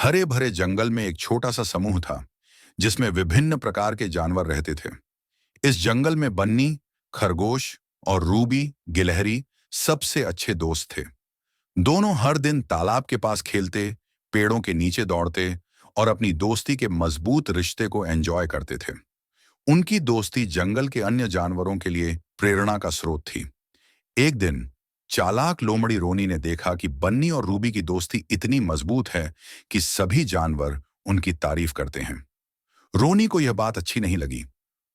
हरे भरे जंगल में एक छोटा सा समूह था जिसमें विभिन्न प्रकार के जानवर रहते थे। इस जंगल में बन्नी, खरगोश और रूबी गिलहरी सबसे अच्छे दोस्त थे। दोनों हर दिन तालाब के पास खेलते, पेड़ों के नीचे दौड़ते और अपनी दोस्ती के मजबूत रिश्ते को एंजॉय करते थे। उनकी दोस्ती जंगल के अन्य जानवरों के लिए प्रेरणा का स्रोत थी। एक दिन चालाक लोमड़ी रोनी ने देखा कि बन्नी और रूबी की दोस्ती इतनी मजबूत है कि सभी जानवर उनकी तारीफ करते हैं। रोनी को यह बात अच्छी नहीं लगी।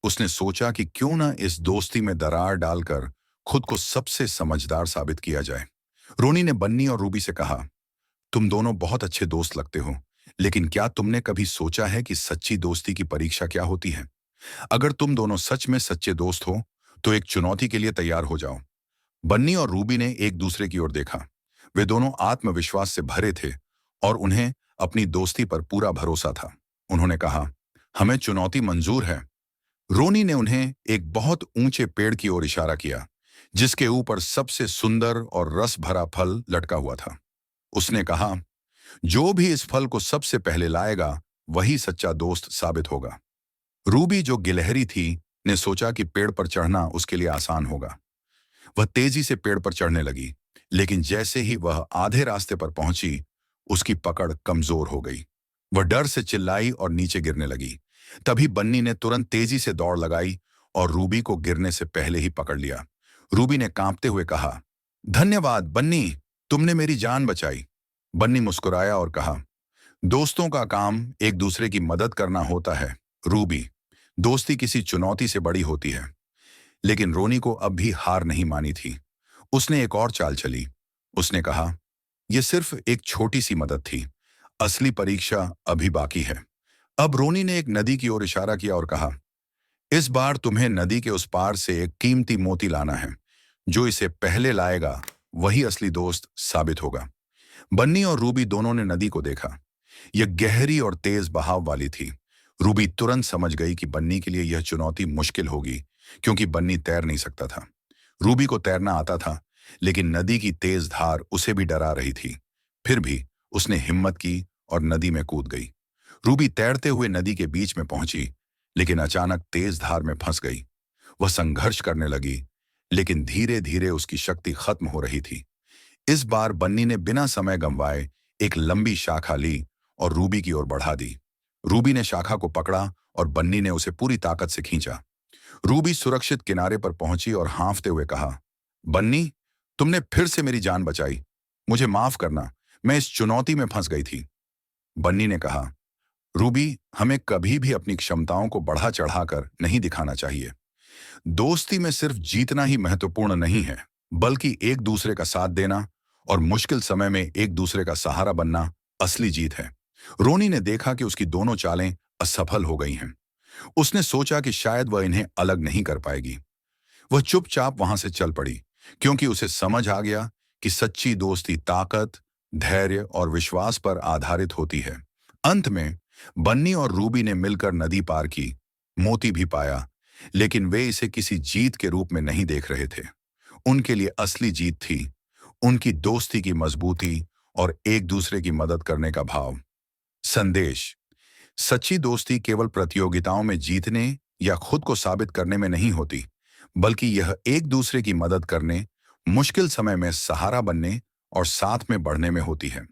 उसने सोचा कि क्यों ना इस दोस्ती में दरार डालकर खुद को सबसे समझदार साबित किया जाए। रोनी ने बन्नी और रूबी से कहा, तुम दोनों बहुत अच्छे दोस्त लगते हो, लेकिन क्या तुमने कभी सोचा है कि सच्ची दोस्ती की परीक्षा क्या होती है? अगर तुम दोनों सच में सच्चे दोस्त हो तो एक चुनौती के लिए तैयार हो जाओ। बन्नी और रूबी ने एक दूसरे की ओर देखा। वे दोनों आत्मविश्वास से भरे थे और उन्हें अपनी दोस्ती पर पूरा भरोसा था। उन्होंने कहा, हमें चुनौती मंजूर है। रोनी ने उन्हें एक बहुत ऊंचे पेड़ की ओर इशारा किया जिसके ऊपर सबसे सुंदर और रस भरा फल लटका हुआ था। उसने कहा, जो भी इस फल को सबसे पहले लाएगा वही सच्चा दोस्त साबित होगा। रूबी, जो गिलहरी थी, ने सोचा कि पेड़ पर चढ़ना उसके लिए आसान होगा। वह तेजी से पेड़ पर चढ़ने लगी, लेकिन जैसे ही वह आधे रास्ते पर पहुंची, उसकी पकड़ कमजोर हो गई। वह डर से चिल्लाई और नीचे गिरने लगी। तभी बन्नी ने तुरंत तेजी से दौड़ लगाई और रूबी को गिरने से पहले ही पकड़ लिया। रूबी ने कांपते हुए कहा, धन्यवाद बन्नी, तुमने मेरी जान बचाई। बन्नी मुस्कुराया और कहा, दोस्तों का काम एक दूसरे की मदद करना होता है। रूबी, दोस्ती किसी चुनौती से बड़ी होती है। लेकिन रोनी को अब भी हार नहीं मानी थी। उसने एक और चाल चली। उसने कहा, यह सिर्फ एक छोटी सी मदद थी, असली परीक्षा अभी बाकी है। अब रोनी ने एक नदी की ओर इशारा किया और कहा, इस बार तुम्हें नदी के उस पार से एक कीमती मोती लाना है। जो इसे पहले लाएगा वही असली दोस्त साबित होगा। बन्नी और रूबी दोनों ने नदी को देखा। यह गहरी और तेज बहाव वाली थी। रूबी तुरंत समझ गई कि बन्नी के लिए यह चुनौती मुश्किल होगी, क्योंकि बन्नी तैर नहीं सकता था। रूबी को तैरना आता था, लेकिन नदी की तेज धार उसे भी डरा रही थी। फिर भी उसने हिम्मत की और नदी में कूद गई। रूबी तैरते हुए नदी के बीच में पहुंची, लेकिन अचानक तेज धार में फंस गई। वह संघर्ष करने लगी, लेकिन धीरे धीरे उसकी शक्ति खत्म हो रही थी। इस बार बन्नी ने बिना समय गंवाए एक लंबी शाखा ली और रूबी की ओर बढ़ा दी। रूबी ने शाखा को पकड़ा और बन्नी ने उसे पूरी ताकत से खींचा। रूबी सुरक्षित किनारे पर पहुंची और हाँफते हुए कहा, बन्नी, तुमने फिर से मेरी जान बचाई। मुझे माफ करना, मैं इस चुनौती में फंस गई थी। बन्नी ने कहा, रूबी, हमें कभी भी अपनी क्षमताओं को बढ़ा चढ़ाकर नहीं दिखाना चाहिए। दोस्ती में सिर्फ जीतना ही महत्वपूर्ण नहीं है, बल्कि एक दूसरे का साथ देना और मुश्किल समय में एक दूसरे का सहारा बनना असली जीत है। रोनी ने देखा कि उसकी दोनों चालें असफल हो गई हैं। उसने सोचा कि शायद वह इन्हें अलग नहीं कर पाएगी। वह चुपचाप वहां से चल पड़ी, क्योंकि उसे समझ आ गया कि सच्ची दोस्ती ताकत, धैर्य और विश्वास पर आधारित होती है। अंत में बन्नी और रूबी ने मिलकर नदी पार की, मोती भी पाया, लेकिन वे इसे किसी जीत के रूप में नहीं देख रहे थे। उनके लिए असली जीत थी उनकी दोस्ती की मजबूती और एक दूसरे की मदद करने का भाव। संदेश: सच्ची दोस्ती केवल प्रतियोगिताओं में जीतने या खुद को साबित करने में नहीं होती, बल्कि यह एक दूसरे की मदद करने, मुश्किल समय में सहारा बनने और साथ में बढ़ने में होती है।